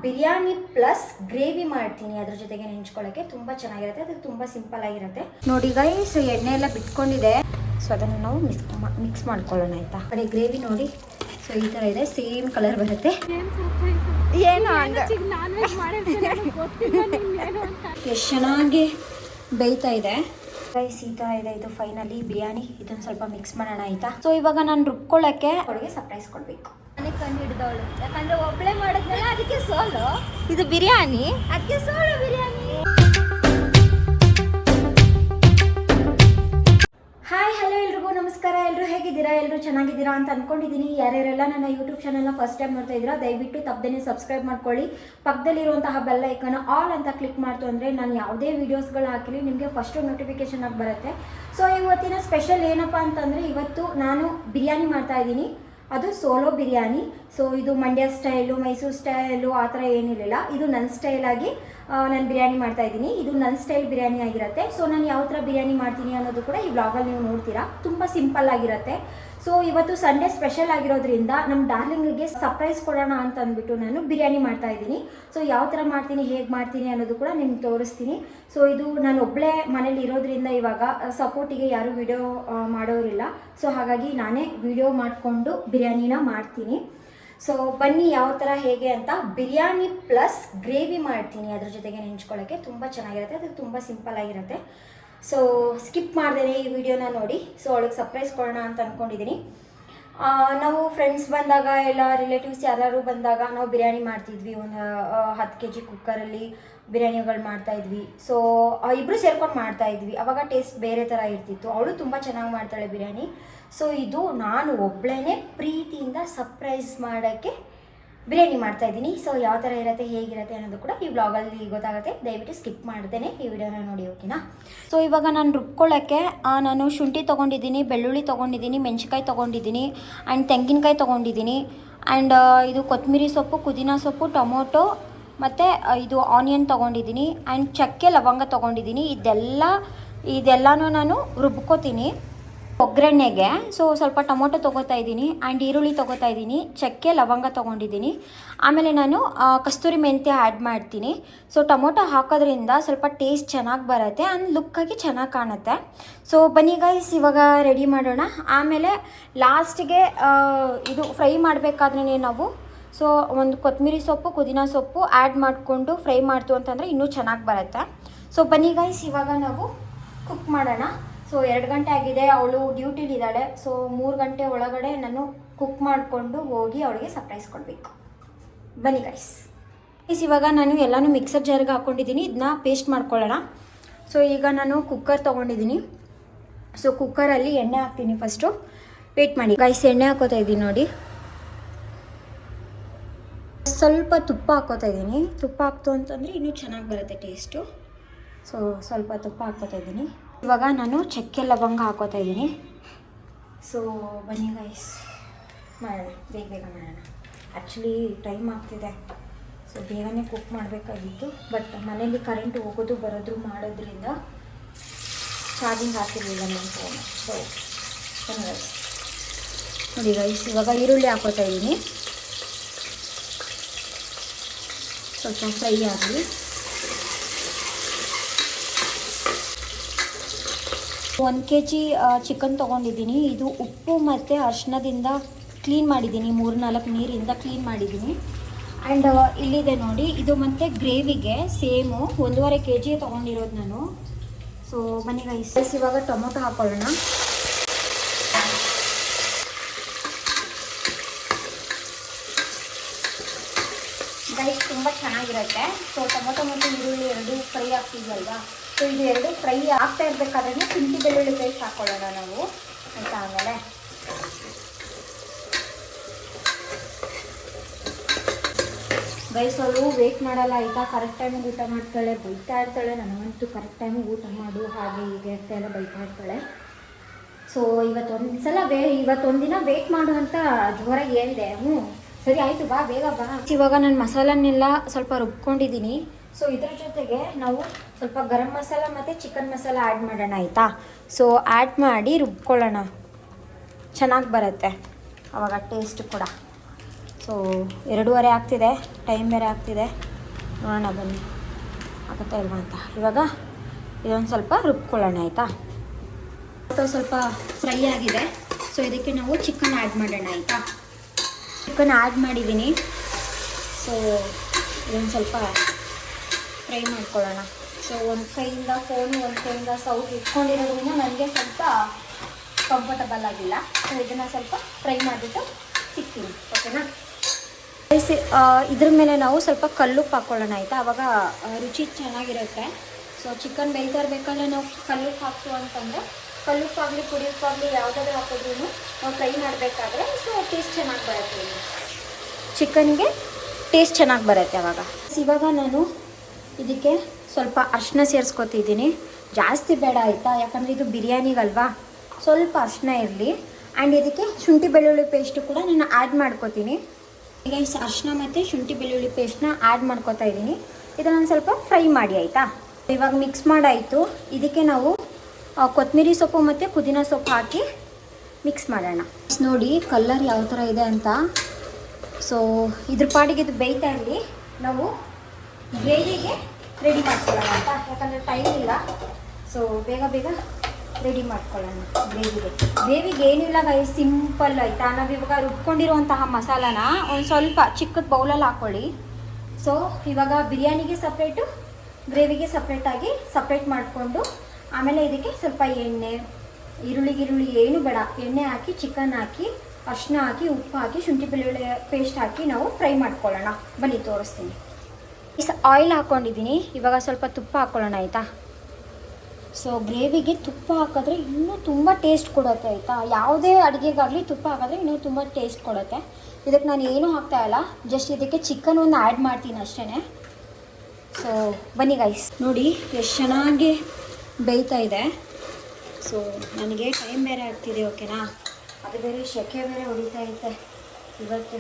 Biryani plus gravy ಮಾಡ್ತೀನಿ, ಅದ್ರ ಜೊತೆಗೆ ನೆಂಚ್ಕೊಳ್ಳೋಕ್ಕೆ ತುಂಬ ಚೆನ್ನಾಗಿರುತ್ತೆ. ಅದು ತುಂಬ ಸಿಂಪಲ್ ಆಗಿರುತ್ತೆ. ನೋಡಿ ಗೈಸ್, ಎಣ್ಣೆ ಎಲ್ಲ ಬಿಟ್ಕೊಂಡಿದೆ. ಸೊ ಅದನ್ನು ನಾವು ಮಿಕ್ಸ್ ಮಾಡ್ಕೊಳ್ಳೋಣ ಆಯಿತಾ. ಕಡೆ ಗ್ರೇವಿ ನೋಡಿ, ಸೊ ಈ ಥರ ಇದೆ, ಸೇಮ್ ಕಲರ್ ಬರುತ್ತೆ. ಏನು ಎಷ್ಟು ಚೆನ್ನಾಗಿ ಬೇಯ್ತಾ ಇದೆ ಗೈಸ್, ಈ ಥರ ಇದೆ. ಇದು ಫೈನಲಿ ಬಿರಿಯಾನಿ. ಇದನ್ನು ಸ್ವಲ್ಪ ಮಿಕ್ಸ್ ಮಾಡೋಣ ಆಯಿತಾ. ಸೊ ಇವಾಗ ನಾನು ರುಬ್ಕೊಳ್ಳೋಕ್ಕೆ ಅವಳಿಗೆ ಸರ್ಪ್ರೈಸ್ ಕೊಡಬೇಕು. ನನಗೆ ಕಂಡು ಹಿಡಿದವಳು, ಯಾಕಂದರೆ ಒಬ್ಬಳೇ ಮಾಡೋದ್ನಲ್ಲ, ಅದಕ್ಕೆ ಸೋಲು. ಇದು ಬಿರಿಯಾನಿ, ಅದಕ್ಕೆ ಸೋಲು ಬಿರಿಯಾನಿ. ಹಾಯ್ ಹಲೋ ಎಲ್ರಿಗೂ ನಮಸ್ಕಾರ. ಎಲ್ಲರೂ ಹೇಗಿದ್ದೀರಾ? ಎಲ್ಲರೂ ಚೆನ್ನಾಗಿದ್ದೀರಾ ಅಂತ ಅಂದ್ಕೊಂಡಿದ್ದೀನಿ. ಯಾರ್ಯಾರೆಲ್ಲ ನನ್ನ ಯೂಟ್ಯೂಬ್ ಚಾನಲ್ನ ಫಸ್ಟ್ ಟೈಮ್ ನೋಡ್ತಾ ಇದ್ದೀರಾ, ದಯವಿಟ್ಟು ತಪ್ಪದೇನೆ ಸಬ್ಸ್ಕ್ರೈಬ್ ಮಾಡ್ಕೊಳ್ಳಿ. ಪಕ್ಕದಲ್ಲಿರುವಂತಹ ಬೆಲ್ ಐಕನ್ ಆಲ್ ಅಂತ ಕ್ಲಿಕ್ ಮಾಡ್ತು ಅಂದರೆ ನಾನು ಯಾವುದೇ ವೀಡಿಯೋಸ್ಗಳು ಹಾಕಿರಿ ನಿಮಗೆ ಫಸ್ಟು ನೋಟಿಫಿಕೇಶನ್ ಆಗಿ ಬರುತ್ತೆ. ಸೊ ಇವತ್ತಿನ ಸ್ಪೆಷಲ್ ಏನಪ್ಪ ಅಂತಂದರೆ, ಇವತ್ತು ನಾನು ಬಿರಿಯಾನಿ ಮಾಡ್ತಾಯಿದ್ದೀನಿ. ಅದು ಸೋಲೋ ಬಿರಿಯಾನಿ. ಸೊ ಇದು ಮಂಡ್ಯ ಸ್ಟೈಲು, ಮೈಸೂರು ಸ್ಟೈಲು ಆ ಥರ ಏನಿರಲಿಲ್ಲ. ಇದು ನನ್ನ ಸ್ಟೈಲಾಗಿ ನಾನು ಬಿರಿಯಾನಿ ಮಾಡ್ತಾಯಿದ್ದೀನಿ. ಇದು ನನ್ನ ಸ್ಟೈಲ್ ಬಿರಿಯಾನಿ ಆಗಿರುತ್ತೆ. ಸೊ ನಾನು ಯಾವ ಥರ ಬಿರಿಯಾನಿ ಮಾಡ್ತೀನಿ ಅನ್ನೋದು ಕೂಡ ಈ ವ್ಲಾಗಲ್ಲಿ ನೀವು ನೋಡ್ತೀರಾ. ತುಂಬ ಸಿಂಪಲ್ ಆಗಿರುತ್ತೆ. ಸೊ ಇವತ್ತು ಸಂಡೇ ಸ್ಪೆಷಲ್ ಆಗಿರೋದ್ರಿಂದ ನಮ್ಮ ಡಾರ್ಲಿಂಗಿಗೆ ಸರ್ಪ್ರೈಸ್ ಕೊಡೋಣ ಅಂತ ಅಂದ್ಬಿಟ್ಟು ನಾನು ಬಿರಿಯಾನಿ ಮಾಡ್ತಾಯಿದ್ದೀನಿ. ಸೊ ಯಾವ ಥರ ಮಾಡ್ತೀನಿ, ಹೇಗೆ ಮಾಡ್ತೀನಿ ಅನ್ನೋದು ಕೂಡ ನಿಮ್ಗೆ ತೋರಿಸ್ತೀನಿ. ಸೊ ಇದು ನಾನು ಒಬ್ಬಳೇ ಮನೇಲಿ ಇರೋದ್ರಿಂದ ಇವಾಗ ಸಪೋರ್ಟಿಗೆ ಯಾರೂ ವಿಡಿಯೋ ಮಾಡೋರಿಲ್ಲ. ಸೊ ಹಾಗಾಗಿ ನಾನೇ ವಿಡಿಯೋ ಮಾಡಿಕೊಂಡು ಬಿರಿಯಾನಿನ ಮಾಡ್ತೀನಿ. ಸೊ ಬನ್ನಿ ಯಾವ ಥರ ಹೇಗೆ ಅಂತ. ಬಿರಿಯಾನಿ ಪ್ಲಸ್ ಗ್ರೇವಿ ಮಾಡ್ತೀನಿ, ಅದ್ರ ಜೊತೆಗೆ ನೆಂಚ್ಕೊಳ್ಳೋಕ್ಕೆ ತುಂಬ ಚೆನ್ನಾಗಿರುತ್ತೆ. ಅದು ತುಂಬ ಸಿಂಪಲ್ ಆಗಿರುತ್ತೆ. ಸೊ ಸ್ಕಿಪ್ ಮಾಡ್ದೇನೆ ಈ ವಿಡಿಯೋನ ನೋಡಿ. ಸೊ ಅವಳಿಗೆ ಸರ್ಪ್ರೈಸ್ ಕೊಡೋಣ ಅಂತ ಅಂದ್ಕೊಂಡಿದ್ದೀನಿ. ನಾವು ಫ್ರೆಂಡ್ಸ್ ಬಂದಾಗ ಎಲ್ಲ ರಿಲೇಟಿವ್ಸ್ ಯಾರು ಬಂದಾಗ ನಾವು ಬಿರಿಯಾನಿ ಮಾಡ್ತಿದ್ವಿ. ಒಂದು 10 kg ಕುಕ್ಕರಲ್ಲಿ ಬಿರಿಯಾನಿಗಳು ಮಾಡ್ತಾಯಿದ್ವಿ. ಸೊ ಇಬ್ಬರು ಸೇರ್ಕೊಂಡು ಮಾಡ್ತಾಯಿದ್ವಿ. ಆವಾಗ ಟೇಸ್ಟ್ ಬೇರೆ ಥರ ಇರ್ತಿತ್ತು. ಅವಳು ತುಂಬ ಚೆನ್ನಾಗಿ ಮಾಡ್ತಾಳೆ ಬಿರಿಯಾನಿ. ಸೊ ಇದು ನಾನು ಒಬ್ಬಳೇ ಪ್ರೀತಿಯಿಂದ ಸರ್ಪ್ರೈಸ್ ಮಾಡೋಕ್ಕೆ ಬಿರಿಯಾನಿ ಮಾಡ್ತಾಯಿದ್ದೀನಿ. ಸೊ ಯಾವ ಥರ ಇರುತ್ತೆ, ಹೇಗಿರುತ್ತೆ ಅನ್ನೋದು ಕೂಡ ಈ ವ್ಲಾಗಲ್ಲಿ ಗೊತ್ತಾಗುತ್ತೆ. ದಯವಿಟ್ಟು ಸ್ಕಿಪ್ ಮಾಡ್ದೇನೆ ಈ ವಿಡಿಯೋನ ನೋಡಿ, ಓಕೆನಾ. ಸೊ ಇವಾಗ ನಾನು ರುಬ್ಕೊಳ್ಳೋಕ್ಕೆ ನಾನು ಶುಂಠಿ ತೊಗೊಂಡಿದ್ದೀನಿ, ಬೆಳ್ಳುಳ್ಳಿ ತೊಗೊಂಡಿದ್ದೀನಿ, ಮೆಣಸಿನ್ಕಾಯಿ ತೊಗೊಂಡಿದ್ದೀನಿ, ಆ್ಯಂಡ್ ತೆಂಗಿನಕಾಯಿ ತೊಗೊಂಡಿದ್ದೀನಿ, ಆ್ಯಂಡ್ ಇದು ಕೊತ್ತಂಬರಿ ಸೊಪ್ಪು, ಪುದೀನ ಸೊಪ್ಪು, ಟೊಮೊಟೊ ಮತ್ತು ಇದು ಆನಿಯನ್ ತೊಗೊಂಡಿದ್ದೀನಿ, ಆ್ಯಂಡ್ ಚಕ್ಕೆ ಲವಂಗ ತೊಗೊಂಡಿದ್ದೀನಿ. ಇದೆಲ್ಲನೂ ನಾನು ರುಬ್ಕೋತೀನಿ ಒಗ್ಗರಣೆಗೆ. ಸೊ ಸ್ವಲ್ಪ ಟೊಮೊಟೊ ತೊಗೋತಾ ಇದ್ದೀನಿ, ಆ್ಯಂಡ್ ಈರುಳ್ಳಿ ತೊಗೋತಾ ಇದ್ದೀನಿ, ಚಕ್ಕೆ ಲವಂಗ ತೊಗೊಂಡಿದ್ದೀನಿ. ಆಮೇಲೆ ನಾನು ಕಸ್ತೂರಿ ಮೆಂತ್ಯ ಆ್ಯಡ್ ಮಾಡ್ತೀನಿ. ಸೊ ಟೊಮೊಟೊ ಹಾಕೋದ್ರಿಂದ ಸ್ವಲ್ಪ ಟೇಸ್ಟ್ ಚೆನ್ನಾಗಿ ಬರುತ್ತೆ, ಆ್ಯಂಡ್ ಲುಕ್ಕಾಗಿ ಚೆನ್ನಾಗಿ ಕಾಣುತ್ತೆ. ಸೊ ಬನ್ನಿ ಗೈಸ್, ಇವಾಗ ರೆಡಿ ಮಾಡೋಣ. ಆಮೇಲೆ ಲಾಸ್ಟಿಗೆ ಇದು ಫ್ರೈ ಮಾಡಬೇಕಾದ್ರೆ ನಾವು ಸೊ ಒಂದು ಕೊತ್ತಂಬರಿ ಸೊಪ್ಪು, ಪುದೀನ ಸೊಪ್ಪು ಆ್ಯಡ್ ಮಾಡಿಕೊಂಡು ಫ್ರೈ ಮಾಡ್ತು ಅಂತಂದರೆ ಇನ್ನೂ ಚೆನ್ನಾಗಿ ಬರುತ್ತೆ. ಸೊ ಬನ್ನಿ ಗೈಸ್, ಇವಾಗ ನಾವು ಕುಕ್ ಮಾಡೋಣ. ಸೊ 2 ಗಂಟೆ ಆಗಿದೆ, ಅವಳು ಡ್ಯೂಟಿಲಿದ್ದಾಳೆ. ಸೊ 3 ಗಂಟೆ ಒಳಗಡೆ ನಾನು ಕುಕ್ ಮಾಡಿಕೊಂಡು ಹೋಗಿ ಅವಳಿಗೆ ಸರ್ಪ್ರೈಸ್ ಕೊಡಬೇಕು. ಬನ್ನಿ ಗೈಸ್. ಇವಾಗ ನಾನು ಎಲ್ಲನೂ ಮಿಕ್ಸರ್ ಜಾರ್ಗೆ ಹಾಕ್ಕೊಂಡಿದ್ದೀನಿ. ಇದನ್ನ ಪೇಸ್ಟ್ ಮಾಡ್ಕೊಳ್ಳೋಣ. ಸೊ ಈಗ ನಾನು ಕುಕ್ಕರ್ ತೊಗೊಂಡಿದ್ದೀನಿ. ಸೊ ಕುಕ್ಕರಲ್ಲಿ ಎಣ್ಣೆ ಹಾಕ್ತೀನಿ. ಫಸ್ಟು ವೇಟ್ ಮಾಡಿ ಗೈಸ್, ಎಣ್ಣೆ ಹಾಕೋತಾ ಇದ್ದೀನಿ ನೋಡಿ. ಸ್ವಲ್ಪ ತುಪ್ಪ ಹಾಕೋತಾ ಇದ್ದೀನಿ. ತುಪ್ಪ ಹಾಕ್ತು ಅಂತಂದರೆ ಇನ್ನೂ ಚೆನ್ನಾಗಿ ಬರುತ್ತೆ ಟೇಸ್ಟು. ಸೊ ಸ್ವಲ್ಪ ತುಪ್ಪ ಹಾಕ್ಕೋತಾ ಇದ್ದೀನಿ. ಇವಾಗ ನಾನು ಚಕ್ಕೆ ಲವಂಗ ಹಾಕೋತಾ ಇದ್ದೀನಿ. ಸೊ ಬನ್ನಿ ಗೈಸ್, ಮಾಡೋಣ, ಬೇಗ ಮಾಡೋಣ. ಆ್ಯಕ್ಚುಲಿ ಟೈಮ್ ಆಗ್ತಿದೆ. ಸೊ ಬೇಗನೆ ಕುಕ್ ಮಾಡಬೇಕಾಗಿತ್ತು, ಬಟ್ ಮನೇಲಿ ಕರೆಂಟ್ ಹೋಗೋದು ಬರೋದು ಮಾಡೋದ್ರಿಂದ ಚಾರ್ಜಿಂಗ್ ಹಾಕಿರಲಿಲ್ಲ ನನ್ನ ಫೋನ್. ಸೊ ಬನ್ನಿ ಗೈಸ್, ನೋಡಿ ಗೈಸ್, ಇವಾಗ ಈರುಳ್ಳಿ ಹಾಕೋತಾ ಇದ್ದೀನಿ. ಸ್ವಲ್ಪ ಫ್ರೈ ಆಗಲಿ. 1 kg ಚಿಕನ್ ತೊಗೊಂಡಿದ್ದೀನಿ. ಇದು ಉಪ್ಪು ಮತ್ತು ಅರಿಶಿಣದಿಂದ ಕ್ಲೀನ್ ಮಾಡಿದ್ದೀನಿ, 3-4 ನೀರಿಂದ ಕ್ಲೀನ್ ಮಾಡಿದ್ದೀನಿ. ಆ್ಯಂಡ್ ಇಲ್ಲಿದೆ ನೋಡಿ, ಇದು ಮತ್ತು ಗ್ರೇವಿಗೆ ಸೇಮು 1.5 kg ತೊಗೊಂಡಿರೋದು ನಾನು. ಸೊ ಬನ್ನಿ ಗೈಸ್, ಇವಾಗ ಟೊಮೊಟೊ ಹಾಕ್ಕೊಳ್ಳೋಣ. ಗೈಸ್ ತುಂಬ ಚೆನ್ನಾಗಿರುತ್ತೆ. ಸೊ ಟೊಮೊಟೊ ಮತ್ತು ಈರುಳ್ಳಿ ಎರಡು ಫ್ರೈ ಆಗ್ತಿದ್ವಲ್ವಾ. ಸೊ ಇದು ಎರಡು ಫ್ರೈ ಆಗ್ತಾ ಇರಬೇಕಾದ್ರೆ ಶುಂಠಿ ಬೆಳ್ಳುಳ್ಳಿ ಪೇಸ್ಟ್ ಹಾಕ್ಕೊಳ್ಳೋಣ ನಾವು, ಆಯಿತಾ. ಆಮೇಲೆ ಗೈಸ್ ಅವಳು ವೇಟ್ ಮಾಡಲ್ಲ ಆಯಿತಾ. ಕರೆಕ್ಟ್ ಟೈಮಿಗೆ ಊಟ ಮಾಡ್ತಾಳೆ, ಬೈತಾ ಇರ್ತಾಳೆ. ನನಗಂತೂ ಕರೆಕ್ಟ್ ಟೈಮಿಗೆ ಊಟ ಮಾಡು ಹಾಗೆ ಹೀಗೆ ಅಂತ ಎಲ್ಲ ಬೈತಾ ಇರ್ತಾಳೆ. ಸೊ ಇವತ್ತೊಂದು ದಿನ ವೇಟ್ ಮಾಡು ಅಂತ ಜೋರಾಗಿ ಹೇಳಿದೆ. ಸರಿ ಆಯಿತು, ಬಾ ಬೇಗ ಬಾ. ಇವಾಗ ನಾನು ಮಸಾಲನ್ನೆಲ್ಲ ಸ್ವಲ್ಪ ರುಬ್ಕೊಂಡಿದ್ದೀನಿ. ಸೊ ಇದ್ರ ಜೊತೆಗೆ ನಾವು ಸ್ವಲ್ಪ ಗರಂ ಮಸಾಲ ಮತ್ತು ಚಿಕನ್ ಮಸಾಲ ಆ್ಯಡ್ ಮಾಡೋಣ ಆಯಿತಾ. ಸೊ ಆ್ಯಡ್ ಮಾಡಿ ರುಬ್ಕೊಳ್ಳೋಣ, ಚೆನ್ನಾಗಿ ಬರುತ್ತೆ ಆವಾಗ ಟೇಸ್ಟ್ ಕೂಡ. ಸೊ 2:30 ಆಗ್ತಿದೆ, ಟೈಮ್ ಬೇರೆ ಆಗ್ತಿದೆ. ನೋಡೋಣ ಬನ್ನಿ ಆಗುತ್ತಾ ಇಲ್ವಾ ಅಂತ. ಇವಾಗ ಇದೊಂದು ಸ್ವಲ್ಪ ರುಬ್ಕೊಳ್ಳೋಣ ಆಯಿತಾ. ಸ್ವಲ್ಪ ಫ್ರೈ ಆಗಿದೆ. ಸೊ ಇದಕ್ಕೆ ನಾವು ಚಿಕನ್ ಆ್ಯಡ್ ಮಾಡೋಣ ಆಯಿತಾ. ಚಿಕನ್ ಆ್ಯಡ್ ಮಾಡಿದ್ದೀನಿ. ಸೊ ಇದೊಂದು ಸ್ವಲ್ಪ ಫ್ರೈ ಮಾಡ್ಕೊಳ್ಳೋಣ. ಸೊ ಒಂದು ಕೈಯಿಂದ ಫೋನು ಒಂದು ಕೈಯಿಂದ ಸೌಟ್ ಇಟ್ಕೊಂಡಿರೋದ್ರಿಂದ ನನಗೆ ಸ್ವಲ್ಪ ಕಂಫರ್ಟಬಲ್ ಆಗಿಲ್ಲ. ಸೊ ಇದನ್ನು ಸ್ವಲ್ಪ ಫ್ರೈ ಮಾಡಿಬಿಟ್ಟು ಸಿಗ್ತೀನಿ, ಓಕೆನಾ. ಇದ್ರ ಮೇಲೆ ನಾವು ಸ್ವಲ್ಪ ಕಲ್ಲುಪ್ಪು ಹಾಕ್ಕೊಳ್ಳೋಣ ಆಯಿತಾ. ಆವಾಗ ರುಚಿ ಚೆನ್ನಾಗಿರುತ್ತೆ. ಸೊ ಚಿಕನ್ ಬೇಯ್ತಾ ಇರಬೇಕಾದ್ರೆ ನಾವು ಕಲ್ಲುಪ್ಪು ಹಾಕ್ತು ಅಂತಂದರೆ, ಕಲ್ಲುಪ್ಪಾಗಲಿ ಪುಡಿ ಉಪ್ಪಾಗಲಿ ಯಾವುದಾದ್ರೂ ಹಾಕಿದ್ರೂ ನಾವು ಫ್ರೈ ಮಾಡಬೇಕಾದ್ರೆ ಸೊ ಟೇಸ್ಟ್ ಚೆನ್ನಾಗಿ ಬರುತ್ತೆ. ಚಿಕನ್ಗೆ ಟೇಸ್ಟ್ ಚೆನ್ನಾಗಿ ಬರುತ್ತೆ ಆವಾಗ. ಇವಾಗ ನಾನು ಇದಕ್ಕೆ ಸ್ವಲ್ಪ ಅರಿಶಿನ ಸೇರಿಸ್ಕೊತಿದ್ದೀನಿ. ಜಾಸ್ತಿ ಬೇಡ ಆಯಿತಾ, ಯಾಕಂದರೆ ಇದು ಬಿರಿಯಾನಿಗಲ್ವಾ, ಸ್ವಲ್ಪ ಅರಿಶಿನ ಇರಲಿ. ಆ್ಯಂಡ್ ಇದಕ್ಕೆ ಶುಂಠಿ ಬೆಳ್ಳುಳ್ಳಿ ಪೇಸ್ಟು ಕೂಡ ನಾನು ಆ್ಯಡ್ ಮಾಡ್ಕೋತೀನಿ. ಈಗ ಅರಿಶಿನ ಮತ್ತು ಶುಂಠಿ ಬೆಳ್ಳುಳ್ಳಿ ಪೇಸ್ಟ್ನ ಆ್ಯಡ್ ಮಾಡ್ಕೋತಾ ಇದ್ದೀನಿ. ಇದನ್ನು ಸ್ವಲ್ಪ ಫ್ರೈ ಮಾಡಿ ಆಯಿತಾ. ಇವಾಗ ಮಿಕ್ಸ್ ಮಾಡಾಯಿತು. ಇದಕ್ಕೆ ನಾವು ಕೊತ್ತಂಬರಿ ಸೊಪ್ಪು ಮತ್ತು ಪುದೀನ ಸೊಪ್ಪು ಹಾಕಿ ಮಿಕ್ಸ್ ಮಾಡೋಣ. ನೋಡಿ ಕಲರ್ ಯಾವ ಥರ ಇದೆ ಅಂತ. ಸೊ ಇದ್ರ ಪಾಡಿಗೆ ಇದು ಬೇಯ್ತಾ ಇರಲಿ, ನಾವು ಗ್ರೇವಿಗೆ ರೆಡಿ ಮಾಡ್ಕೊಳ್ಳೋಣ ಅಂತ. ಯಾಕಂದರೆ ಟೈಮ್ ಇಲ್ಲ. ಸೊ ಬೇಗ ಬೇಗ ರೆಡಿ ಮಾಡ್ಕೊಳ್ಳೋಣ ಗ್ರೇವಿಗೆ ಏನಿಲ್ಲ ಗೈಸ್, ಸಿಂಪಲ್ ಆಯಿತಾ. ನಾವು ಇವಾಗ ರುಬ್ಕೊಂಡಿರುವಂತಹ ಮಸಾಲಾನ ಒಂದು ಸ್ವಲ್ಪ ಚಿಕ್ಕದ ಬೌಲಲ್ಲಿ ಹಾಕ್ಕೊಳ್ಳಿ. ಸೊ ಇವಾಗ ಬಿರಿಯಾನಿಗೆ ಸಪ್ರೇಟು, ಗ್ರೇವಿಗೆ ಸಪ್ರೇಟ್ ಮಾಡಿಕೊಂಡು ಆಮೇಲೆ ಇದಕ್ಕೆ ಸ್ವಲ್ಪ ಎಣ್ಣೆ, ಈರುಳ್ಳಿ ಏನು ಬೇಡ, ಎಣ್ಣೆ ಹಾಕಿ ಚಿಕನ್ ಹಾಕಿ ಅರಿಶಿನ ಹಾಕಿ ಉಪ್ಪು ಹಾಕಿ ಶುಂಠಿ ಬೆಳ್ಳುಳ್ಳಿ ಪೇಸ್ಟ್ ಹಾಕಿ ನಾವು ಫ್ರೈ ಮಾಡ್ಕೊಳ್ಳೋಣ. ಬನ್ನಿ ತೋರಿಸ್ತೀನಿ. ಆಯಿಲ್ ಹಾಕ್ಕೊಂಡಿದ್ದೀನಿ. ಇವಾಗ ಸ್ವಲ್ಪ ತುಪ್ಪ ಹಾಕ್ಕೊಳ್ಳೋಣ ಆಯಿತಾ. ಸೊ ಗ್ರೇವಿಗೆ ತುಪ್ಪ ಹಾಕಿದ್ರೆ ಇನ್ನೂ ತುಂಬ ಟೇಸ್ಟ್ ಕೊಡುತ್ತೆ ಆಯಿತಾ. ಯಾವುದೇ ಅಡುಗೆಗಾಗಲಿ ತುಪ್ಪ ಹಾಕಿದ್ರೆ ಇನ್ನೂ ತುಂಬ ಟೇಸ್ಟ್ ಕೊಡುತ್ತೆ. ಇದಕ್ಕೆ ನಾನು ಏನೂ ಹಾಕ್ತಾಯಿಲ್ಲ, ಜಸ್ಟ್ ಇದಕ್ಕೆ ಚಿಕನ್ ಒಂದು ಆ್ಯಡ್ ಮಾಡ್ತೀನಿ ಅಷ್ಟೇ. ಸೊ ಬನ್ನಿ ಗೈಸ್, ನೋಡಿ ಎಷ್ಟು ಚೆನ್ನಾಗಿ ಬೇಯ್ತಾ ಇದೆ. ಸೊ ನನಗೆ ಟೈಮ್ ಬೇರೆ ಆಗ್ತಿದೆ, ಓಕೆನಾ. ಅದು ಬೇರೆ ಸೆಕೆ ಬೇರೆ ಹೊಡಿತಾ ಐತೆ ಇವತ್ತು.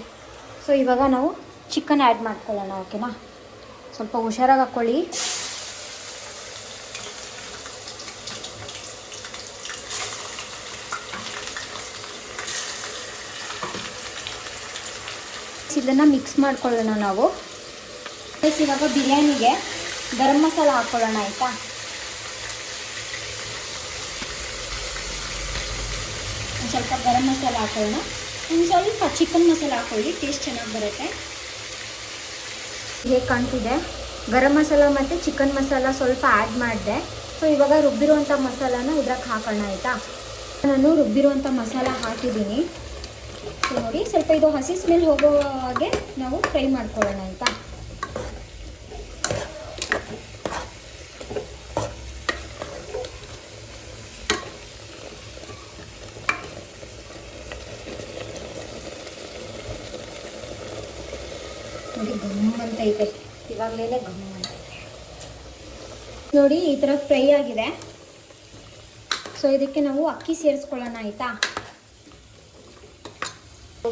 ಸೊ ಇವಾಗ ನಾವು ಚಿಕನ್ ಆ್ಯಡ್ ಮಾಡ್ಕೊಳ್ಳೋಣ, ಓಕೆನಾ. ಸ್ವಲ್ಪ ಹುಷಾರಾಗಿ ಹಾಕ್ಕೊಳ್ಳಿ. ಇದನ್ನು ಮಿಕ್ಸ್ ಮಾಡ್ಕೊಳ್ಳೋಣ ನಾವು. ಇವಾಗ ಬಿರಿಯಾನಿಗೆ ಗರಂ ಮಸಾಲ ಹಾಕ್ಕೊಳ್ಳೋಣ ಆಯಿತಾ. ಒಂದು ಸ್ವಲ್ಪ ಗರಂ ಮಸಾಲ ಹಾಕ್ಕೊಳ್ಳೋಣ, ಒಂದು ಸ್ವಲ್ಪ ಚಿಕನ್ ಮಸಾಲ ಹಾಕ್ಕೊಳ್ಳಿ, ಟೇಸ್ಟ್ ಚೆನ್ನಾಗಿ ಬರುತ್ತೆ. ಹೇಗೆ ಕಾಣ್ತಿದೆ, ಗರಂ ಮಸಾಲ ಮತ್ತು ಚಿಕನ್ ಮಸಾಲ ಸ್ವಲ್ಪ ಆ್ಯಡ್ ಮಾಡಿದೆ. ಸೊ ಇವಾಗ ರುಬ್ಬಿರುವಂಥ ಮಸಾಲಾನ ಇದ್ರಾಗ ಹಾಕೋಣ ಆಯಿತಾ. ನಾನು ರುಬ್ಬಿರುವಂಥ ಮಸಾಲ ಹಾಕಿದ್ದೀನಿ. ಸೊ ನೋಡಿ ಸ್ವಲ್ಪ ಇದು ಹಸಿ ಸ್ಮೆಲ್ ಹೋಗೋ ಹಾಗೆ ನಾವು ಫ್ರೈ ಮಾಡ್ಕೊಳ್ಳೋಣ ಆಯಿತಾ. ನೋಡಿ ಗಮ್ ಅಂತ ಐತೆ, ಇವಾಗಲೇ ಗಮ್ ಅಂತ ಐತೆ ನೋಡಿ. ಈ ಥರ ಫ್ರೈ ಆಗಿದೆ. ಸೊ ಇದಕ್ಕೆ ನಾವು ಅಕ್ಕಿ ಸೇರಿಸ್ಕೊಳ್ಳೋಣ ಆಯಿತಾ.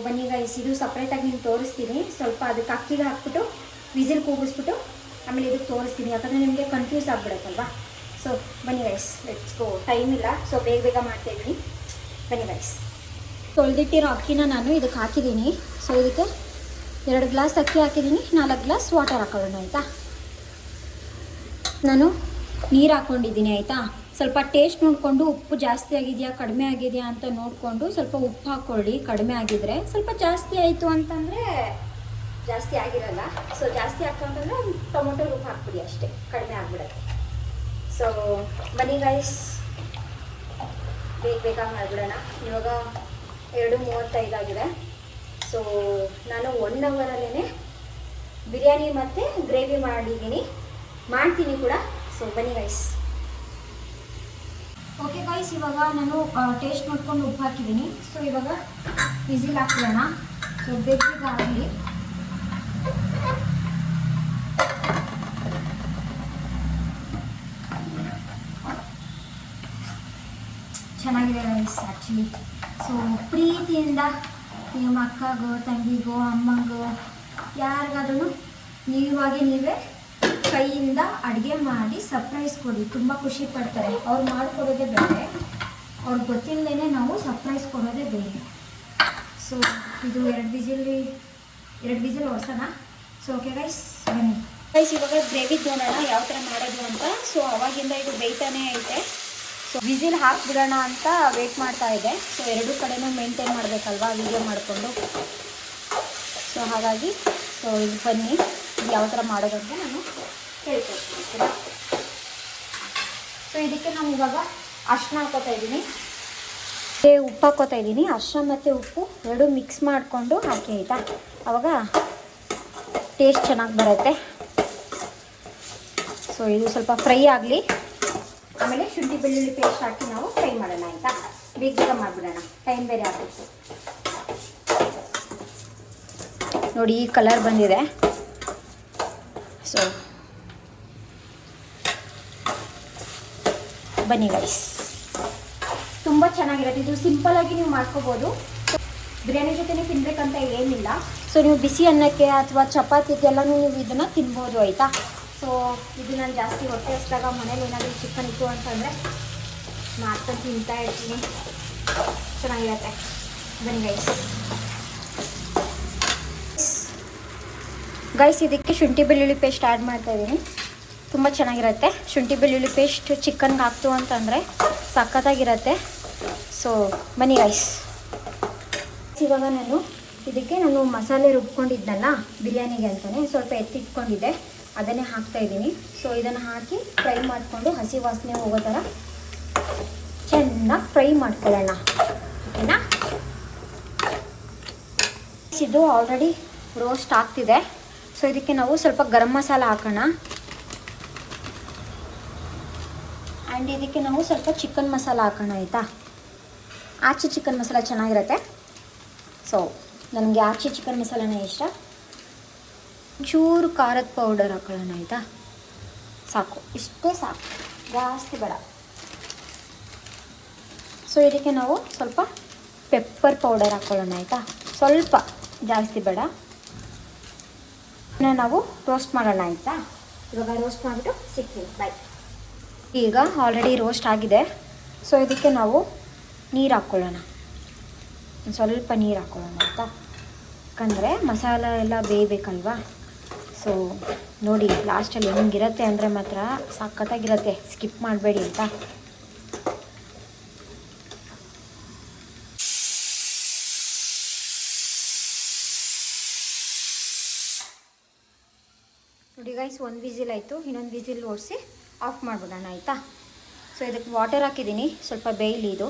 ಬನ್ನಿ ಗೈಸ್, ಇದು ಸಪ್ರೇಟಾಗಿ ನಿಮ್ಗೆ ತೋರಿಸ್ತೀನಿ. ಸ್ವಲ್ಪ ಅದಕ್ಕೆ ಅಕ್ಕಿಗೆ ಹಾಕ್ಬಿಟ್ಟು ವಿಸಿಲ್ ಕೂಗಿಸ್ಬಿಟ್ಟು ಆಮೇಲೆ ಇದಕ್ಕೆ ತೋರಿಸ್ತೀನಿ, ಯಾಕಂದರೆ ನಿಮಗೆ ಕನ್ಫ್ಯೂಸ್ ಆಗಿಬಿಡುತ್ತಲ್ವಾ. ಸೊ ಬನ್ನಿ ಗೈಸ್, ಲೆಟ್ಸ್ ಗೋ. ಟೈಮ್ ಇಲ್ಲ, ಸೊ ಬೇಗ ಮಾಡ್ತಾಯಿದ್ದೀನಿ. ಬನ್ನಿ ಗೈಸ್, ತೊಳೆದಿಟ್ಟಿರೋ ಅಕ್ಕಿನ ನಾನು ಇದಕ್ಕೆ ಹಾಕಿದ್ದೀನಿ. ಸೊ ಇದಕ್ಕೆ 2 ಗ್ಲಾಸ್ ಅಕ್ಕಿ ಹಾಕಿದ್ದೀನಿ, 4 ಗ್ಲಾಸ್ ವಾಟರ್ ಹಾಕೊಳ್ಳೋಣ ಆಯಿತಾ. ನಾನು ನೀರು ಹಾಕ್ಕೊಂಡಿದ್ದೀನಿ ಆಯಿತಾ. ಸ್ವಲ್ಪ ಟೇಸ್ಟ್ ನೋಡಿಕೊಂಡು ಉಪ್ಪು ಜಾಸ್ತಿ ಆಗಿದೆಯಾ ಕಡಿಮೆ ಆಗಿದೆಯಾ ಅಂತ ನೋಡಿಕೊಂಡು ಸ್ವಲ್ಪ ಉಪ್ಪು ಹಾಕ್ಕೊಳ್ಳಿ. ಕಡಿಮೆ ಆಗಿದ್ರೆ, ಸ್ವಲ್ಪ ಜಾಸ್ತಿ ಆಯಿತು ಅಂತಂದರೆ ಜಾಸ್ತಿ ಆಗಿರಲ್ಲ. ಸೊ ಜಾಸ್ತಿ ಹಾಕ್ಕೊಂಡ್ರೆ ಟೊಮೊಟೊ ಉಪ್ಪು ಹಾಕ್ಬಿಡಿ ಅಷ್ಟೇ, ಕಡಿಮೆ ಆಗಿಬಿಡುತ್ತೆ. ಸೊ ಬನ್ನಿ ಗೈಸ್, ಬೇಗ ಮಾಡಿಬಿಡೋಣ. ಇವಾಗ 2:35 ಆಗಿದೆ. ಸೊ ನಾನು 1 ಅವರಲ್ಲೇ ಬಿರಿಯಾನಿ ಮತ್ತು ಗ್ರೇವಿ ಮಾಡ್ತೀನಿ ಕೂಡ. ಸೊ ಬನ್ನಿ ಗೈಸ್. ಓಕೆ ಗೈಸ್, ಇವಾಗ ನಾನು ಟೇಸ್ಟ್ ನೋಡ್ಕೊಂಡು ಉಪ್ಪು ಹಾಕಿದ್ದೀನಿ. ಸೊ ಇವಾಗ ವಿಸಿಲ್ ಹಾಕ್ಕೊಳ್ಳೋಣ. ಸೊ ಬೇಗ ಆಗಲಿ. ಚೆನ್ನಾಗಿದೆ ಗೈಸ್ ಆ್ಯಕ್ಚುಲಿ. ಸೊ ಪ್ರೀತಿಯಿಂದ ನಿಮ್ಮ ಅಕ್ಕಗೋ ತಂಗಿಗೋ ಅಮ್ಮಂಗೋ ಯಾರಿಗಾದ್ರೂ ನೀವೇ ಕೈಯಿಂದ ಅಡುಗೆ ಮಾಡಿ ಸರ್ಪ್ರೈಸ್ ಕೊಡಿ, ತುಂಬ ಖುಷಿ ಪಡ್ತಾರೆ. ಅವ್ರು ಮಾಡಿಕೊಡೋದೇ ಬೇರೆ, ಅವ್ರಿಗೆ ಗೊತ್ತಿಲ್ಲದೇ ನಾವು ಸರ್ಪ್ರೈಸ್ ಕೊಡೋದೇ ಬೇರೆ. ಸೊ ಇದು 2 ವಿಸಿಲಿ 2 ವಿಸಿಲ್ ಹೊಡ್ಸೋಣ. ಸೊ ಓಕೆ ಗೈಸ್, ಬನ್ನಿ ಗೈಸ್. ಇವಾಗ ಗ್ರೇವಿ ನೋಡೋಣ ಯಾವ ಥರ ಮಾಡೋದು ಅಂತ. ಸೊ ಅವಾಗಿಂದ ಇದು ಬೇಯ್ತಾನೆ ಐತೆ. ಸೊ ವಿಸಿಲ್ ಹಾಕ್ಬಿಡೋಣ ಅಂತ ವೆಯ್ಟ್ ಮಾಡ್ತಾ ಇದೆ. ಸೊ 2 ಕಡೆನೂ ಮೇಂಟೈನ್ ಮಾಡಬೇಕಲ್ವಾ ವೀಡಿಯೋ ಮಾಡಿಕೊಂಡು. ಸೊ ಹಾಗಾಗಿ ಇದು ಬನ್ನಿ ಯಾವ ಥರ ಮಾಡೋದು ಅಂತ ನಾನು ಹೇಳ್ಕೊಡ್ತೀನಿ. ಸೊ ಇದಕ್ಕೆ ನಾನು ಇವಾಗ ಅರಿಶಿನ ಹಾಕೋತಾ ಇದ್ದೀನಿ, ಉಪ್ಪು ಹಾಕೋತಾ ಇದ್ದೀನಿ. ಅರಿಶಿನ ಮತ್ತು ಉಪ್ಪು 2 ಮಿಕ್ಸ್ ಮಾಡಿಕೊಂಡು ಹಾಕಿ ಆಯಿತಾ. ಆವಾಗ ಟೇಸ್ಟ್ ಚೆನ್ನಾಗಿ ಬರುತ್ತೆ. ಸೊ ಇದು ಸ್ವಲ್ಪ ಫ್ರೈ ಆಗಲಿ, ಆಮೇಲೆ ಶುಂಠಿ ಬೆಳ್ಳುಳ್ಳಿ ಪೇಸ್ಟ್ ಹಾಕಿ ನಾವು ಫ್ರೈ ಮಾಡೋಣ ಆಯಿತಾ. ಬೇಗ ಮಾಡಿಬಿಡೋಣ, ಟೈಮ್ ಬೇರೆ ಆಗಬೇಕು. ನೋಡಿ ಈ ಕಲರ್ ಬಂದಿದೆ. ಸೊ ಬನ್ನಿ ಗೈಸ್, ತುಂಬ ಚೆನ್ನಾಗಿರುತ್ತೆ. ಇದು ಸಿಂಪಲ್ಲಾಗಿ ನೀವು ಮಾಡ್ಕೋಬೋದು. ಬಿರಿಯಾನಿ ಜೊತೆನೇ ತಿನ್ನಬೇಕಂತ ಏನಿಲ್ಲ. ಸೊ ನೀವು ಬಿಸಿ ಅನ್ನಕ್ಕೆ ಅಥವಾ ಚಪಾತಿಗೆಲ್ಲನೂ ನೀವು ಇದನ್ನು ತಿನ್ಬೋದು ಆಯಿತಾ. ಸೊ ಇದು ನಾನು ಜಾಸ್ತಿ ಹೊಟ್ಟೆ ಹಸಿದಾಗ ಮನೇಲಿ ಏನಾದರೂ ಚಿಕನ್ ಇತ್ತು ಅಂತಂದರೆ ಮಾಡ್ಕೊಂಡು ತಿಂತಾ ಇರ್ತೀನಿ, ಚೆನ್ನಾಗಿರುತ್ತೆ. ಬನ್ನಿ ಗೈಸ್, ಇದಕ್ಕೆ ಶುಂಠಿ ಬೆಳ್ಳುಳ್ಳಿ ಪೇಸ್ಟ್ ಆ್ಯಡ್ ಮಾಡ್ತಾಯಿದ್ದೀನಿ. ತುಂಬ ಚೆನ್ನಾಗಿರುತ್ತೆ. ಶುಂಠಿ ಬೆಳ್ಳುಳ್ಳಿ ಪೇಸ್ಟ್ ಚಿಕನ್ಗೆ ಹಾಕ್ತು ಅಂತಂದರೆ ಸಖತ್ತಾಗಿರುತ್ತೆ. ಸೊ ಬನ್ನಿ ಗೈಸ್, ಇವಾಗ ನಾನು ಮಸಾಲೆ ರುಬ್ಕೊಂಡಿದ್ನಲ್ಲ ಬಿರಿಯಾನಿಗೆ ಅಂತಲೇ ಸ್ವಲ್ಪ ಎತ್ತಿಟ್ಕೊಂಡಿದ್ದೆ, ಅದನ್ನೇ ಹಾಕ್ತಾಯಿದ್ದೀನಿ. ಸೊ ಇದನ್ನು ಹಾಕಿ ಫ್ರೈ ಮಾಡಿಕೊಂಡು ಹಸಿ ವಾಸನೆ ಹೋಗೋ ಥರ ಚೆನ್ನಾಗಿ ಫ್ರೈ ಮಾಡ್ಕೊಳ್ಳೋಣ, ಓಕೆನಾ. ಇದು ಆಲ್ರೆಡಿ ರೋಸ್ಟ್ ಆಗ್ತಿದೆ. ಸೊ ಇದಕ್ಕೆ ನಾವು ಸ್ವಲ್ಪ ಗರಂ ಮಸಾಲ ಹಾಕೋಣ. ಆ್ಯಂಡ್ ಇದಕ್ಕೆ ನಾವು ಸ್ವಲ್ಪ ಚಿಕನ್ ಮಸಾಲ ಹಾಕೋಣ ಆಯಿತಾ. ಆಚೆ ಚಿಕನ್ ಮಸಾಲ ಚೆನ್ನಾಗಿರುತ್ತೆ. ಸೊ ನನಗೆ ಆಚೆ ಚಿಕನ್ ಮಸಾಲನೇ ಇಷ್ಟ. ಚೂರು ಖಾರದ ಪೌಡರ್ ಹಾಕೊಳ್ಳೋಣ ಆಯಿತಾ. ಸಾಕು, ಇಷ್ಟೇ ಸಾಕು, ಜಾಸ್ತಿ ಬೇಡ. ಸೊ ಇದಕ್ಕೆ ನಾವು ಸ್ವಲ್ಪ ಪೆಪ್ಪರ್ ಪೌಡರ್ ಹಾಕ್ಕೊಳ್ಳೋಣ ಆಯಿತಾ, ಸ್ವಲ್ಪ, ಜಾಸ್ತಿ ಬೇಡ. ನಾವು ರೋಸ್ಟ್ ಮಾಡೋಣ ಆಯಿತಾ. ಇವಾಗ ರೋಸ್ಟ್ ಮಾಡಿಬಿಟ್ಟು ಸಿಗ್ತೀನಿ, ಬಾಯ್. ಈಗ ಆಲ್ರೆಡಿ ರೋಸ್ಟ್ ಆಗಿದೆ. ಸೊ ಇದಕ್ಕೆ ನಾವು ನೀರು ಹಾಕ್ಕೊಳ್ಳೋಣ, ಸ್ವಲ್ಪ ನೀರು ಹಾಕ್ಕೊಳ್ಳೋಣ ಆಯಿತಾ. ಯಾಕಂದರೆ ಮಸಾಲ ಎಲ್ಲ ಬೇಯಬೇಕಲ್ವಾ. ಸೊ ನೋಡಿ ಲಾಸ್ಟಲ್ಲಿ ಹೆಂಗಿರುತ್ತೆ ಅಂದರೆ ಮಾತ್ರ ಸಖತ್ತಾಗಿರುತ್ತೆ, ಸ್ಕಿಪ್ ಮಾಡಬೇಡಿ ಆಯಿತಾ. ನೋಡಿ ಗೈಸ್, 1 ವಿಸಿಲ್ ಆಯಿತು. ಇನ್ನೊಂದು ವಿಸಿಲ್ ಓಡಿಸಿ ಆಫ್ ಮಾಡಿಬಿಡೋಣ ಆಯಿತಾ. ಸೊ ಇದಕ್ಕೆ ವಾಟರ್ ಹಾಕಿದ್ದೀನಿ, ಸ್ವಲ್ಪ ಬೇಯಲಿ ಇದು.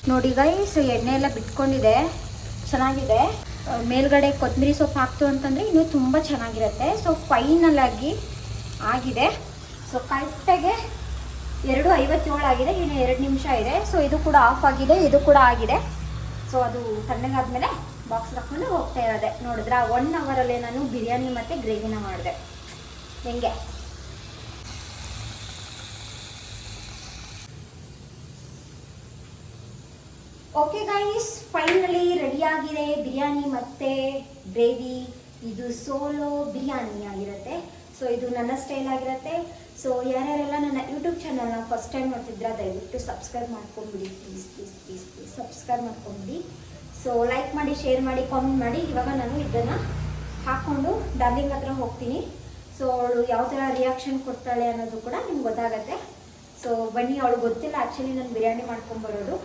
ನೋಡಿ ಗೈಸ್, ಎಣ್ಣೆ ಎಲ್ಲ ಬಿಟ್ಕೊಂಡಿದೆ, ಚೆನ್ನಾಗಿದೆ. ಮೇಲ್ಗಡೆ ಕೊತ್ತಂಬರಿ ಸೊಪ್ಪು ಹಾಕ್ತು ಅಂತಂದರೆ ಇನ್ನೂ ತುಂಬ ಚೆನ್ನಾಗಿರುತ್ತೆ. ಸೊ ಫೈನಲಾಗಿ ಆಗಿದೆ. ಸೊ ಕರೆಕ್ಟಾಗೆ 2:57 ಆಗಿದೆ, ಇನ್ನು 2 ನಿಮಿಷ ಇದೆ. ಸೊ ಇದು ಕೂಡ ಆಫ್ ಆಗಿದೆ, ಇದು ಕೂಡ ಆಗಿದೆ. ಸೊ ಅದು ತಣ್ಣಗಾದ್ಮೇಲೆ ಬಾಕ್ಸ್ ಹಾಕ್ಕೊಂಡು ಹೋಗ್ತಾ ಇರೋದೆ. ನೋಡಿದ್ರಾ, 1 ಅವರಲ್ಲೇ ನಾನು ಬಿರಿಯಾನಿ ಮತ್ತು ಗ್ರೇವಿನ ಮಾಡಿದೆ. ಹೆಂಗೆ ಓಕೆ ಗೈಸ್, ಫೈನಲಿ ರೆಡಿಯಾಗಿದೆ ಬಿರಿಯಾನಿ ಮತ್ತು ಗ್ರೇವಿ. ಇದು ಸೋಲೋ ಬಿರಿಯಾನಿ ಆಗಿರುತ್ತೆ. ಸೊ ಇದು ನನ್ನ ಸ್ಟೈಲ್ ಆಗಿರುತ್ತೆ. ಸೊ ಯಾರ್ಯಾರೆಲ್ಲ ನನ್ನ ಯೂಟ್ಯೂಬ್ ಚಾನಲ್ನ ಫಸ್ಟ್ ಟೈಮ್ ನೋಡ್ತಿದ್ರೆ ದಯವಿಟ್ಟು ಸಬ್ಸ್ಕ್ರೈಬ್ ಮಾಡ್ಕೊಂಬಿಡಿ, please please please please subscribe ಮಾಡ್ಕೊಂಬಿಡಿ. ಸೊ ಲೈಕ್ ಮಾಡಿ, ಶೇರ್ ಮಾಡಿ, ಕಾಮೆಂಟ್ ಮಾಡಿ. ಇವಾಗ ನಾನು ಇದನ್ನು ಹಾಕ್ಕೊಂಡು ಡಾರ್ಲಿಂಗ್ ಹತ್ರ ಹೋಗ್ತೀನಿ. ಸೊ ಅವಳು ಯಾವ ಥರ ರಿಯಾಕ್ಷನ್ ಕೊಡ್ತಾಳೆ ಅನ್ನೋದು ಕೂಡ ನಿಮ್ಗೆ ಗೊತ್ತಾಗತ್ತೆ. ಸೊ ಬನ್ನಿ, ಅವಳು ಗೊತ್ತಿಲ್ಲ ಆ್ಯಕ್ಚುಲಿ ನಾನು ಬಿರಿಯಾನಿ ಮಾಡ್ಕೊಂಬರೋದು.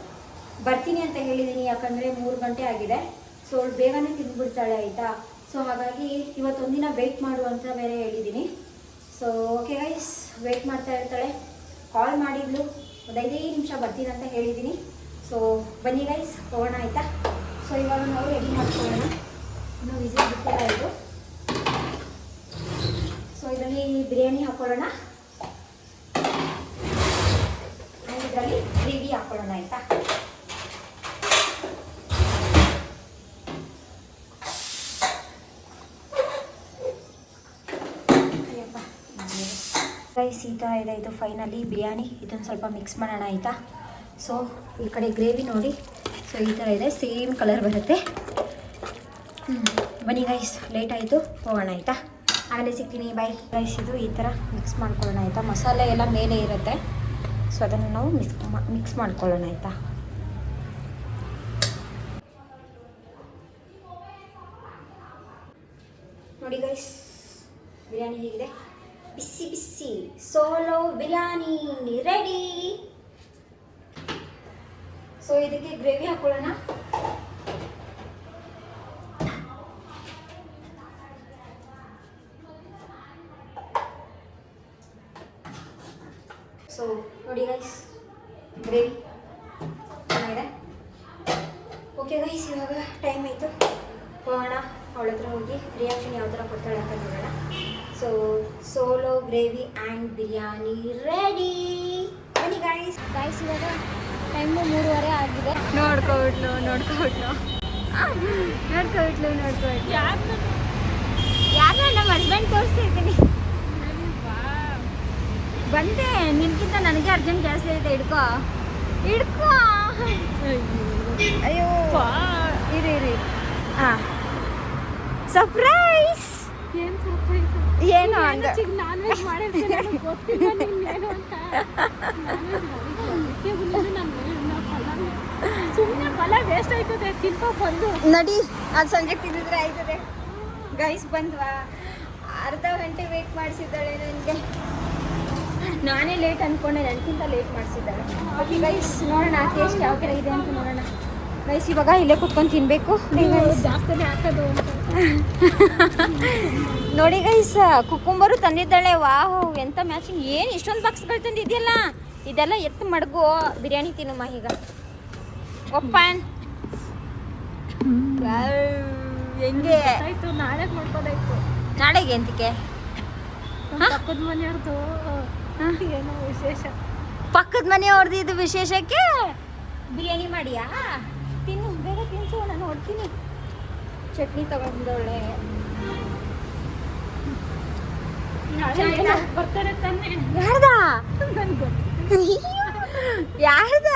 ಬರ್ತೀನಿ ಅಂತ ಹೇಳಿದ್ದೀನಿ, ಯಾಕಂದರೆ 3 ಗಂಟೆ ಆಗಿದೆ. ಸೊ ಅವಳು ಬೇಗನೆ ತಿಂದ್ಬಿಡ್ತಾಳೆ ಆಯಿತಾ. ಸೊ ಹಾಗಾಗಿ ಇವತ್ತೊಂದಿನ ವೆಯ್ಟ್ ಮಾಡು ಅಂತ ಬೇರೆ ಹೇಳಿದ್ದೀನಿ. ಸೊ ಓಕೆ ಗೈಸ್, ವೆಯ್ಟ್ ಮಾಡ್ತಾ ಇರ್ತಾಳೆ. ಕಾಲ್ ಮಾಡಿದ್ಲು, ಒಂದು 5 ನಿಮಿಷ ಬರ್ತೀನಿ ಅಂತ ಹೇಳಿದ್ದೀನಿ. ಸೊ ಬನ್ನಿ ಗೈಸ್, ಹೋಗೋಣ ಆಯಿತಾ. ಸೊ ಇವಾಗ ನಾವು ರೆಡಿ ಮಾಡ್ಕೊಳ್ಳೋಣ. ಇನ್ನೂ ವಿಸಿಲ್ ಬಿಟ್ಟಿಲ್ಲ ಇದು. ಸೊ ಇದರಲ್ಲಿ ಬಿರಿಯಾನಿ ಹಾಕ್ಕೊಳ್ಳೋಣ, ಇದರಲ್ಲಿ ಗ್ರೇವಿ ಹಾಕ್ಕೊಳ್ಳೋಣ ಆಯಿತಾ. ಗೈಸ್, ಈ ಥರ ಇದೆ ಇದು ಫೈನಲಿ ಬಿರಿಯಾನಿ. ಇದನ್ನು ಸ್ವಲ್ಪ ಮಿಕ್ಸ್ ಮಾಡೋಣ ಆಯಿತಾ. ಸೊ ಈ ಕಡೆ ಗ್ರೇವಿ ನೋಡಿ, ಸೊ ಈ ಥರ ಇದೆ, ಸೇಮ್ ಕಲರ್ ಬರುತ್ತೆ. ಬನ್ನಿ ಗೈಸ್, ಲೇಟ್ ಆಯಿತು, ಹೋಗೋಣ ಆಯಿತಾ. ಆಗಲೇ ಸಿಗ್ತೀನಿ, ಬಾಯ್ ಗೈಸ್. ಇದು ಈ ಥರ ಮಿಕ್ಸ್ ಮಾಡ್ಕೊಳ್ಳೋಣ ಆಯಿತಾ. ಮಸಾಲೆ ಎಲ್ಲ ಮೇಲೆ ಇರುತ್ತೆ. ಸೊ ಅದನ್ನು ನಾವು ಮಿಕ್ಸ್ ಮಾಡ್ಕೊಳ್ಳೋಣ ಆಯಿತಾ. ರೆಡಿಯಾಗಿದೆ. ಬಿಸಿ ಬಿಸಿ ಸೋಲೋ ಬಿರಿಯಾನಿ ರೆಡಿ. ಸೊ ಇದಕ್ಕೆ ಗ್ರೇವಿ ಹಾಕೊಳ್ಳೋಣ. ಸೊ ನೋಡಿ ಗೈಸ್, ಗ್ರೇವಿ ಚೆನ್ನಾಗಿದೆ. ಓಕೆ ಗೈಸ್, ಇವಾಗ ಟೈಮ್ ಆಯಿತು, ಹೋಗೋಣ ಅವಳ ಹತ್ರ ಹೋಗಿ ರಿಯಾಕ್ಷನ್ ಯಾವ ಥರ ಕೊಡ್ತಾಳೆ ಅಂತ ನೋಡೋಣ. So solo gravy and biryani ready. ಬನ್ನಿ ಗೈಸ್. ಇವಾಗ ಟೈಮು 3:30 ಆಗಿದೆ. ನೋಡ್ಕೊಬಿಟ್ಲು ಯಾರು ನಮ್ಮ ಹಸ್ಬೆಂಡ್ ತೋರಿಸ್ತಾ ಇದ್ದೀನಿ. ಬಂದೆ, ನಿನ್ಕಿಂತ ನನಗೆ ಅರ್ಜೆಂಟ್ ಜಾಸ್ತಿ ಐತೆ. ಹಿಡ್ಕೋ ಅಯ್ಯೋ ಇರಿ. ಹಾಂ, ಸರ್ಪ್ರೈಸ್. ಏನು ಅಂತ ಸುಮ್ಮನೆ ಫಲ ವೇಸ್ಟ್ ಆಯ್ತದೆ, ತಿನ್ಕೊಂಡು ನಡಿ. ಅದು ಸಂಜೆ ತಿಂದಿದ್ರೆ ಆಯ್ತದೆ. ಗೈಸ್ ಬಂದ್ವಾ, ಅರ್ಧ ಗಂಟೆ ವೇಟ್ ಮಾಡಿಸಿದ್ದಾಳೆ ನನಗೆ. ನಾನೇ ಲೇಟ್ ಅಂದ್ಕೊಂಡೆ, ನನಗಿಂತ ಲೇಟ್ ಮಾಡಿಸಿದ್ದಾಳೆ. ಓಕೆ ಗೈಸ್, ನೋಡೋಣ ಟೇಸ್ಟ್ ಯಾವ ಥರ ಇದೆ ಅಂತ ನೋಡೋಣ. ಗೈಸ್ ಇವಾಗ ಇಲ್ಲೇ ಕುತ್ಕೊಂಡು ತಿನ್ನಬೇಕು. ಜಾಸ್ತಿನೇ ಹಾಕೋದು ಅಂತ ನೋಡಿ ಗೈಸ್, ಕುಕ್ಕುಂಬರು ತಂದಿದ್ದಾಳೆ. ವಾಹ್, ಎಂಥ ಮ್ಯಾಚಿಂಗ್. ಏನು ಇಷ್ಟೊಂದು ಬಾಕ್ಸ್ಗಳು ತಂದಿದೆಯಲ್ಲ, ಇದೆಲ್ಲ ಎತ್ತು ಮಡಗು ಬಿರಿಯಾನಿ ತಿನ್ನಮ್ಮ. ಈಗ ಒಪ್ಪನ್ ಹೆಂಗೆ ಆಯ್ತು, ನಾಳೆ ಮಾಡ್ಬೋದಾಯ್ತು. ನಾಳೆಗೆ ಎಂತಕ್ಕೆ? ಪಕ್ಕದ ಮನೆಯವ್ರದ್ದು ಏನೋ ವಿಶೇಷ. ಪಕ್ಕದ ಮನೆಯವ್ರದ್ದು ಇದು ವಿಶೇಷಕ್ಕೆ ಬಿರಿಯಾನಿ ಮಾಡಿಯಾ? ತಿನ್ನು, ಬೇಗ ತಿನ್ಸು, ನಾನು ನೋಡ್ತೀನಿ. ಚಟ್ನಿ ತಗೊಂಡೋಳೆ. ಬರ್ತಾರೆ ತಾನೆ. ಯಾರ್ದ? ನನ್ಗೆ ಗೊತ್ತು. ಯಾರ್ದ?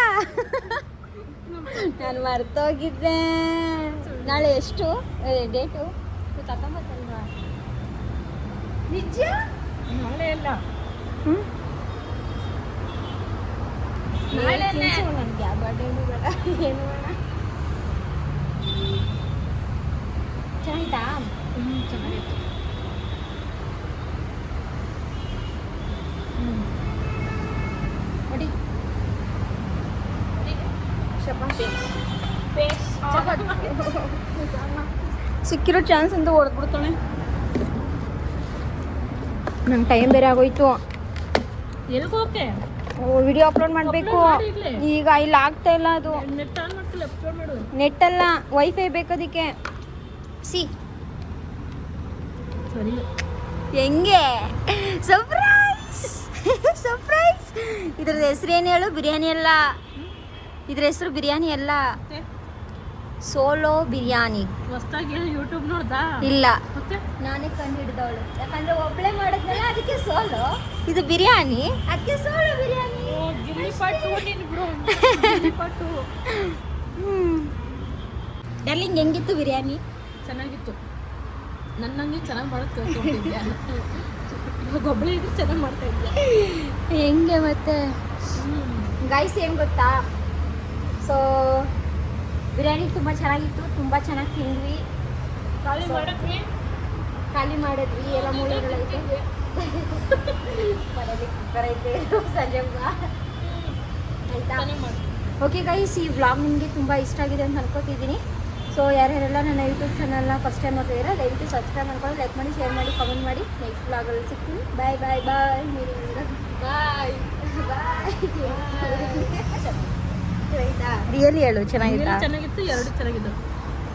ನಾನು ಮರ್ತೋಗಿದ್ದೆ. ನಾಳೆ ಎಷ್ಟು ಡೇಟು? 19 ಅಲ್ವಾ? ನಿಜ? ನಾಳೆ ಅಲ್ಲ, ನಾಳೆ ನನಗೆ ಯಾವ ಬರ್ಡೇನು ಬೇಡ, ಏನು ಬೇಡ. ಚೆನ್ನಾಗಿತ್ತಾ? ಚೆನ್ನಾಗಿತ್ತು. ನೋಡಿ ಸಿಕ್ಕಿರೋ ಚಾನ್ಸ್ ಅಂತ ಹೊಡೆದ್ಬಿಡ್ತಾಳೆ. ನಂಗೆ ಟೈಮ್ ಬೇರೆ ಆಗೋಯ್ತು. ಎಲ್ಗೋಕೆ ವಿಡಿಯೋ ಅಪ್ಲೋಡ್ ಮಾಡಬೇಕು. ಈಗ ಇಲ್ಲಿ ಆಗ್ತಾ ಇಲ್ಲ ಅದು. ನೆಟ್ ಆನ್ ಮಾಡ್ತಿಲ್ಲ, ಅಪ್ಲೋಡ್ ಮಾಡು. ನೆಟ್ ಅಲ್ಲ, ವೈಫೈ ಬೇಕದಕ್ಕೆ. ಸಿ ಸರಿ, ಹೆಂಗೆ ಸರ್ಪ್ರೈಸ್. ಇದ್ರದ್ದು ಹೆಸರು ಏನು ಹೇಳು? ಬಿರಿಯಾನಿ ಅಲ್ಲ, ಇದ್ರ ಹೆಸರು ಬಿರಿಯಾನಿ ಅಲ್ಲ, ಸೋಲೋ ಬಿರಿಯಾನಿ. ಹೊಸ್ದಾಗಿ ಯೂಟ್ಯೂಬ್ ನೋಡ್ದಾ? ಇಲ್ಲ, ಮತ್ತೆ ನಾನೇ ಕಂಡು ಹಿಡ್ದವಳು. ಯಾಕಂದ್ರೆ ಒಬ್ಳೆ ಮಾಡಿದ್ನಲ್ಲ, ಅದಕ್ಕೆ ಸೋಲೋ. ಇದು ಬಿರಿಯಾನಿ, ಅದಕ್ಕೆ ಸೋಲೋ ಬಿರಿಯಾನಿ. ಗಿಲ್ಲಿ ಪಟ್ಟು ನೀನು ಬಿಡು, ಗಿಲ್ಲಿ ಪಟ್ಟು. ಡಾರ್ಲಿಂಗ್, ಹೆಂಗಿತ್ತು ಬಿರಿಯಾನಿ? ಚೆನ್ನಾಗಿತ್ತು. ನನ್ನಂಗೆ ಚೆನ್ನಾಗಿ ಮಾಡೋದು ಕಲ್ತ್ಕೊಂಡಿದ್ದೆ. ಗೊಬ್ಬಳ ಇದ್ರೆ ಚೆನ್ನಾಗಿ ಮಾಡ್ತಾ ಇದ್ದೆ. ಹೆಂಗೆ ಮತ್ತೆ ಗೈಸ್, ಏನು ಗೊತ್ತಾ? ಸೊ ಬಿರಿಯಾನಿ ತುಂಬ ಚೆನ್ನಾಗಿತ್ತು, ತುಂಬ ಚೆನ್ನಾಗಿ ತಿಂದ್ವಿ. ಖಾಲಿ ಮಾಡಿದ್ವಿ, ಎಲ್ಲ ಮೂಳೆಗಳೈತೆ. ಮನೇಲಿ ಕುಕ್ಕರ್ ಐತೆ, ಸಂಜೆ ಆಯಿತಾ? ಓಕೆ ಗೈಸ್, ಈ ವ್ಲಾಗ್ ನಿಮಗೆ ತುಂಬ ಇಷ್ಟ ಆಗಿದೆ ಅಂತ ಅನ್ಕೋತಿದ್ದೀನಿ. ಸೊ ಯಾರ್ಯಾರೆಲ್ಲ ನನ್ನ ಯೂಟ್ಯೂಬ್ ಚಾನಲ್ನ ಫಸ್ಟ್ ಟೈಮ್ ನೋಡ್ತಿದ್ದೀರಾ, ದಯವಿಟ್ಟು ಸಬ್ಸ್ಕ್ರೈಬ್ ಮಾಡ್ಕೊಂಡು, ಲೈಕ್ ಮಾಡಿ, ಶೇರ್ ಮಾಡಿ, ಕಮೆಂಟ್ ಮಾಡಿ. ನೆಕ್ಸ್ಟ್ ವ್ಲಾಗಲ್ಲಿ ಸಿಗ್ತೀನಿ. ಬಾಯ್ ಬಾಯ್ ಬಾಯ್. ಬಾಯ್ ಬಾಯ್. ರಿಯಲಿ ಹೇಳು, ಚೆನ್ನಾಗಿತ್ತಾ? ಚೆನ್ನಾಗಿತ್ತು, ಎರಡು ಚೆನ್ನಾಗಿತ್ತು.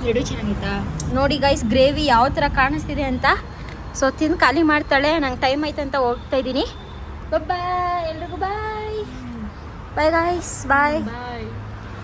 ಎರಡು ಚೆನ್ನಾಗಿತ್ತಾ? ನೋಡಿ ಗೈಸ್, ಗ್ರೇವಿ ಯಾವ ಥರ ಕಾಣಿಸ್ತಿದೆ ಅಂತ. ಸೊ ತಿಂದು ಖಾಲಿ ಮಾಡ್ತಾಳೆ. ನಂಗೆ ಟೈಮ್ ಆಯ್ತು ಅಂತ ಹೋಗ್ತಾ ಇದ್ದೀನಿ. ಬಾಯ್, ಎಲ್ರಿಗೂ ಬಾಯ್. ಬಾಯ್ ಗೈಸ್, ಬಾಯ್. ಬಾಯ್.